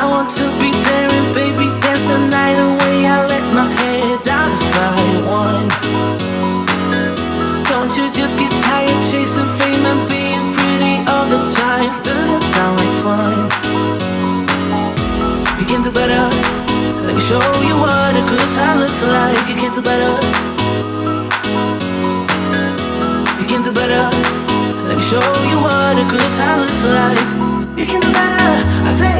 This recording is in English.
I want to be daring, baby, dance the night away. I let my hair down to fire one. Don't you just get tired chasing fame and being pretty all the time? Doesn't sound like fun. You can do better. Let me show you what a good time looks like. You can do better. You can do better. Let me show you what a good time looks like. You can do better. I tell